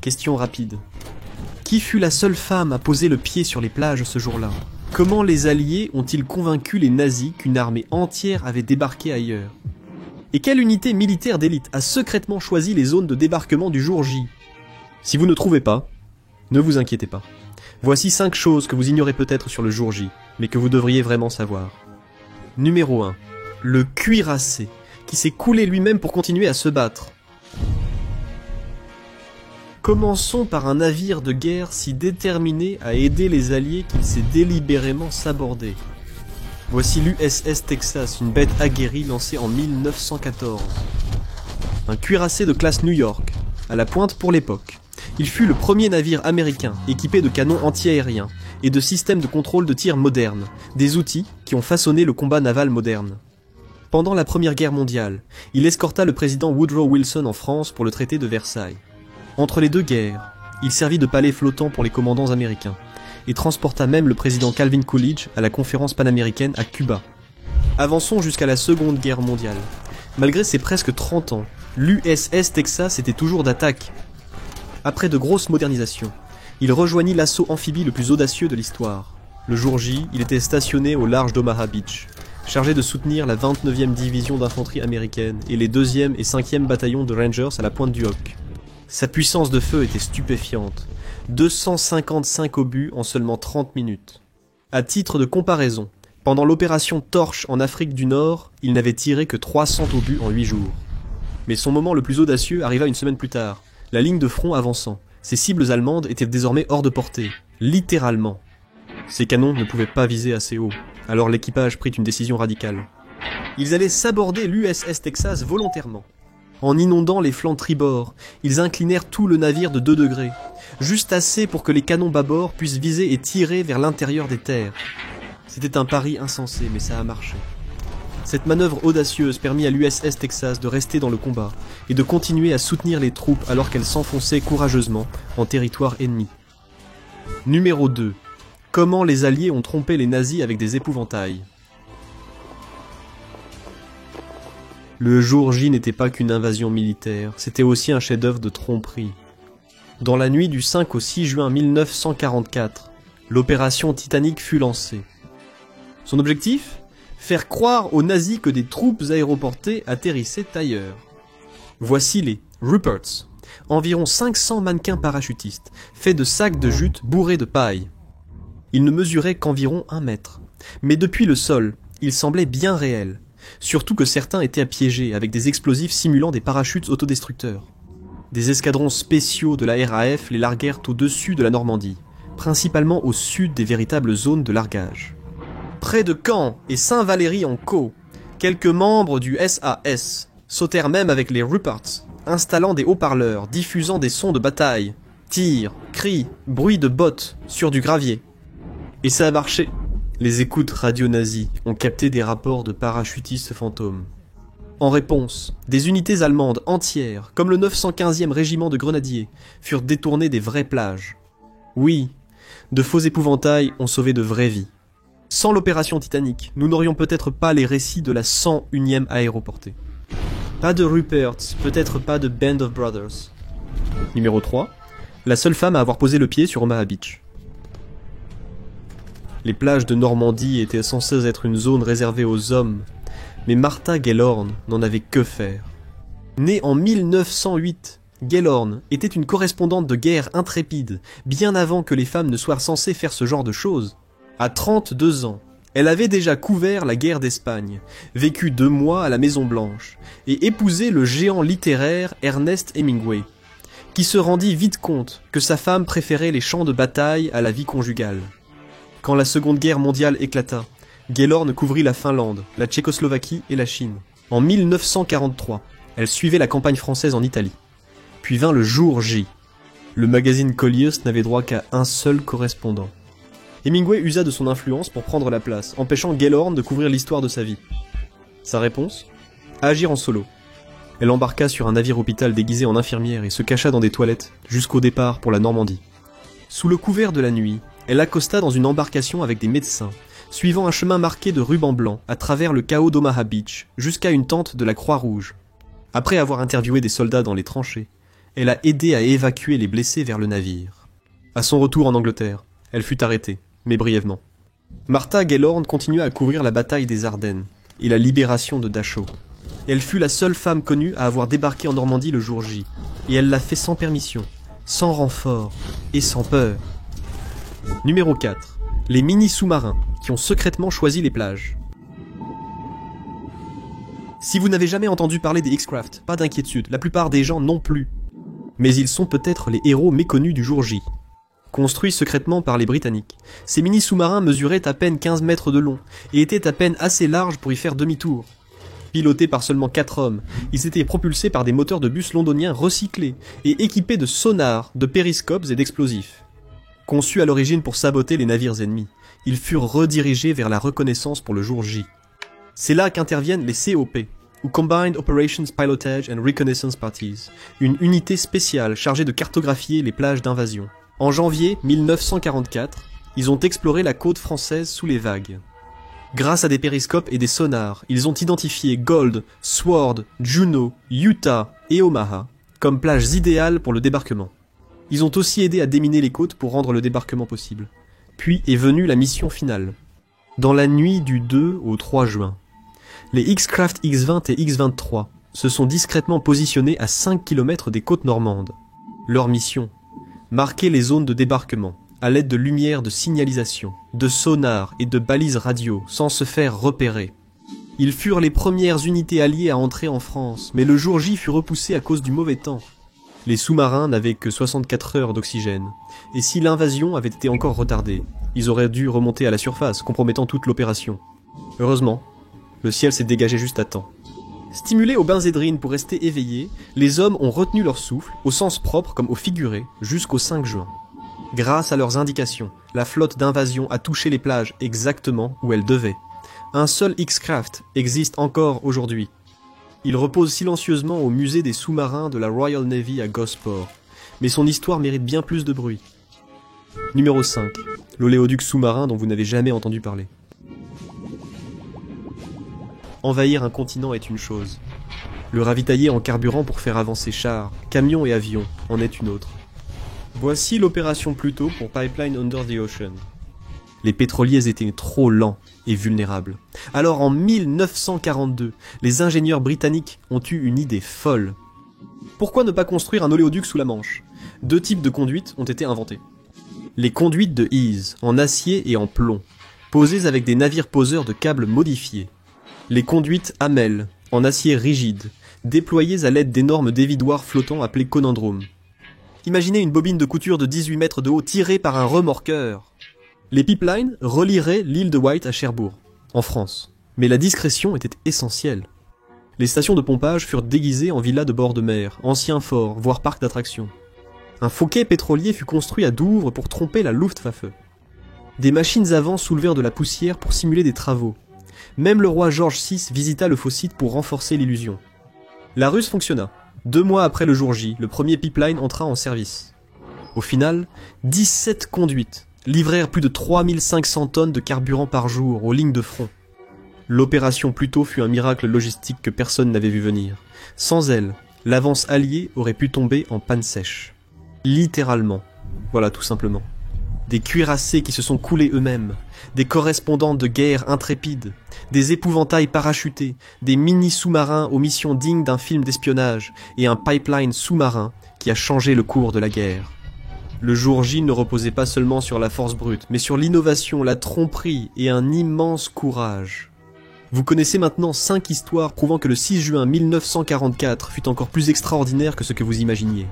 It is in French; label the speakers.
Speaker 1: Question rapide. Qui fut la seule femme à poser le pied sur les plages ce jour-là? Comment les Alliés ont-ils convaincu les nazis qu'une armée entière avait débarqué ailleurs? Et quelle unité militaire d'élite a secrètement choisi les zones de débarquement du jour J? Si vous ne trouvez pas, ne vous inquiétez pas. Voici 5 choses que vous ignorez peut-être sur le jour J, mais que vous devriez vraiment savoir. Numéro 1. Le cuirassé, qui s'est coulé lui-même pour continuer à se battre. Commençons par un navire de guerre si déterminé à aider les Alliés qu'il s'est délibérément sabordé. Voici l'USS Texas, une bête aguerrie lancée en 1914. Un cuirassé de classe New York, à la pointe pour l'époque. Il fut le premier navire américain équipé de canons anti-aériens et de systèmes de contrôle de tir modernes, des outils qui ont façonné le combat naval moderne. Pendant la Première Guerre mondiale, il escorta le président Woodrow Wilson en France pour le traité de Versailles. Entre les deux guerres, il servit de palais flottant pour les commandants américains et transporta même le président Calvin Coolidge à la conférence panaméricaine à Cuba. Avançons jusqu'à la Seconde Guerre mondiale. Malgré ses presque 30 ans, l'USS Texas était toujours d'attaque. Après de grosses modernisations, il rejoignit l'assaut amphibie le plus audacieux de l'histoire. Le jour J, il était stationné au large d'Omaha Beach, chargé de soutenir la 29e division d'infanterie américaine et les 2e et 5e bataillons de Rangers à la pointe du Hawk. Sa puissance de feu était stupéfiante. 255 obus en seulement 30 minutes. À titre de comparaison, pendant l'opération Torche en Afrique du Nord, il n'avait tiré que 300 obus en 8 jours. Mais son moment le plus audacieux arriva une semaine plus tard, la ligne de front avançant. Ses cibles allemandes étaient désormais hors de portée, littéralement. Ses canons ne pouvaient pas viser assez haut, alors l'équipage prit une décision radicale. Ils allaient saborder l'USS Texas volontairement. En inondant les flancs tribord, ils inclinèrent tout le navire de 2 degrés, juste assez pour que les canons bâbord puissent viser et tirer vers l'intérieur des terres. C'était un pari insensé, mais ça a marché. Cette manœuvre audacieuse permit à l'USS Texas de rester dans le combat et de continuer à soutenir les troupes alors qu'elles s'enfonçaient courageusement en territoire ennemi. Numéro 2. Comment les Alliés ont trompé les nazis avec des épouvantails. Le jour J n'était pas qu'une invasion militaire, c'était aussi un chef-d'œuvre de tromperie. Dans la nuit du 5 au 6 juin 1944, l'opération Titanic fut lancée. Son objectif ? Faire croire aux nazis que des troupes aéroportées atterrissaient ailleurs. Voici les Ruperts, environ 500 mannequins parachutistes, faits de sacs de jute bourrés de paille. Ils ne mesuraient qu'environ 1 mètre, mais depuis le sol, ils semblaient bien réels. Surtout que certains étaient apiégés avec des explosifs simulant des parachutes autodestructeurs. Des escadrons spéciaux de la RAF les larguèrent au-dessus de la Normandie, principalement au sud des véritables zones de largage. Près de Caen et Saint-Valery-en-Caux, quelques membres du SAS sautèrent même avec les Ruperts, installant des haut-parleurs, diffusant des sons de bataille, tirs, cris, bruits de bottes sur du gravier. Et ça a marché. Les écoutes radio-nazies ont capté des rapports de parachutistes fantômes. En réponse, des unités allemandes entières, comme le 915e régiment de grenadiers, furent détournées des vraies plages. Oui, de faux épouvantails ont sauvé de vraies vies. Sans l'opération Titanic, nous n'aurions peut-être pas les récits de la 101e aéroportée. Pas de Ruperts, peut-être pas de Band of Brothers. Numéro 3. La seule femme à avoir posé le pied sur Omaha Beach. Les plages de Normandie étaient censées être une zone réservée aux hommes, mais Martha Gellhorn n'en avait que faire. Née en 1908, Gellhorn était une correspondante de guerre intrépide, bien avant que les femmes ne soient censées faire ce genre de choses. À 32 ans, elle avait déjà couvert la guerre d'Espagne, vécu 2 mois à la Maison Blanche, et épousé le géant littéraire Ernest Hemingway, qui se rendit vite compte que sa femme préférait les champs de bataille à la vie conjugale. Quand la Seconde Guerre mondiale éclata, Gellhorn couvrit la Finlande, la Tchécoslovaquie et la Chine. En 1943, elle suivait la campagne française en Italie. Puis vint le jour J. Le magazine Colliers n'avait droit qu'à un seul correspondant. Hemingway usa de son influence pour prendre la place, empêchant Gellhorn de couvrir l'histoire de sa vie. Sa réponse ? Agir en solo. Elle embarqua sur un navire-hôpital déguisé en infirmière et se cacha dans des toilettes, jusqu'au départ pour la Normandie. Sous le couvert de la nuit, elle accosta dans une embarcation avec des médecins, suivant un chemin marqué de rubans blancs à travers le chaos d'Omaha Beach, jusqu'à une tente de la Croix-Rouge. Après avoir interviewé des soldats dans les tranchées, Elle a aidé à évacuer les blessés vers le navire. À son retour en Angleterre, elle fut arrêtée, mais brièvement. Martha Gellhorn continua à couvrir la bataille des Ardennes et la libération de Dachau. Elle fut la seule femme connue à avoir débarqué en Normandie le jour J, et elle l'a fait sans permission, sans renfort et sans peur. Numéro 4. Les mini-sous-marins qui ont secrètement choisi les plages. Si vous n'avez jamais entendu parler des X-Craft, pas d'inquiétude, la plupart des gens non plus. Mais ils sont peut-être les héros méconnus du jour J. Construits secrètement par les Britanniques, ces mini-sous-marins mesuraient à peine 15 mètres de long et étaient à peine assez larges pour y faire demi-tour. Pilotés par seulement 4 hommes, ils étaient propulsés par des moteurs de bus londoniens recyclés et équipés de sonars, de périscopes et d'explosifs. Conçus à l'origine pour saboter les navires ennemis, ils furent redirigés vers la reconnaissance pour le jour J. C'est là qu'interviennent les COP, ou Combined Operations Pilotage and Reconnaissance Parties, une unité spéciale chargée de cartographier les plages d'invasion. En janvier 1944, ils ont exploré la côte française sous les vagues. Grâce à des périscopes et des sonars, ils ont identifié Gold, Sword, Juno, Utah et Omaha comme plages idéales pour le débarquement. Ils ont aussi aidé à déminer les côtes pour rendre le débarquement possible. Puis est venue la mission finale. Dans la nuit du 2 au 3 juin, les X-Craft X-20 et X-23 se sont discrètement positionnés à 5 km des côtes normandes. Leur mission: marquer les zones de débarquement à l'aide de lumières de signalisation, de sonars et de balises radio sans se faire repérer. Ils furent les premières unités alliées à entrer en France, mais le jour J fut repoussé à cause du mauvais temps. Les sous-marins n'avaient que 64 heures d'oxygène, et si l'invasion avait été encore retardée, ils auraient dû remonter à la surface, compromettant toute l'opération. Heureusement, le ciel s'est dégagé juste à temps. Stimulés aux benzédrine pour rester éveillés, les hommes ont retenu leur souffle, au sens propre comme au figuré, jusqu'au 5 juin. Grâce à leurs indications, la flotte d'invasion a touché les plages exactement où elle devait. Un seul X-Craft existe encore aujourd'hui. Il repose silencieusement au musée des sous-marins de la Royal Navy à Gosport, mais son histoire mérite bien plus de bruit. Numéro 5. L'oléoduc sous-marin dont vous n'avez jamais entendu parler. Envahir un continent est une chose. Le ravitailler en carburant pour faire avancer chars, camions et avions en est une autre. Voici l'opération Pluto pour Pipeline Under the Ocean. Les pétroliers étaient trop lents et vulnérables. Alors en 1942, les ingénieurs britanniques ont eu une idée folle. Pourquoi ne pas construire un oléoduc sous la Manche? 2 types de conduites ont été inventés. Les conduites de Ease, en acier et en plomb, posées avec des navires poseurs de câbles modifiés. Les conduites Hamel, en acier rigide, déployées à l'aide d'énormes dévidoirs flottants appelés conandromes. Imaginez une bobine de couture de 18 mètres de haut tirée par un remorqueur. Les pipelines relieraient l'île de Wight à Cherbourg, en France. Mais la discrétion était essentielle. Les stations de pompage furent déguisées en villas de bord de mer, anciens forts, voire parcs d'attractions. Un faux quai pétrolier fut construit à Douvres pour tromper la Luftwaffe. Des machines à vent soulevèrent de la poussière pour simuler des travaux. Même le roi George VI visita le faux site pour renforcer l'illusion. La ruse fonctionna. 2 mois après le jour J, le premier pipeline entra en service. Au final, 17 conduites livrèrent plus de 3500 tonnes de carburant par jour aux lignes de front. L'opération Pluto fut un miracle logistique que personne n'avait vu venir. Sans elle, l'avance alliée aurait pu tomber en panne sèche. Littéralement. Voilà, tout simplement. Des cuirassés qui se sont coulés eux-mêmes, des correspondantes de guerre intrépides, des épouvantails parachutés, des mini-sous-marins aux missions dignes d'un film d'espionnage, et un pipeline sous-marin qui a changé le cours de la guerre. Le jour J ne reposait pas seulement sur la force brute, mais sur l'innovation, la tromperie et un immense courage. Vous connaissez maintenant 5 histoires prouvant que le 6 juin 1944 fut encore plus extraordinaire que ce que vous imaginiez.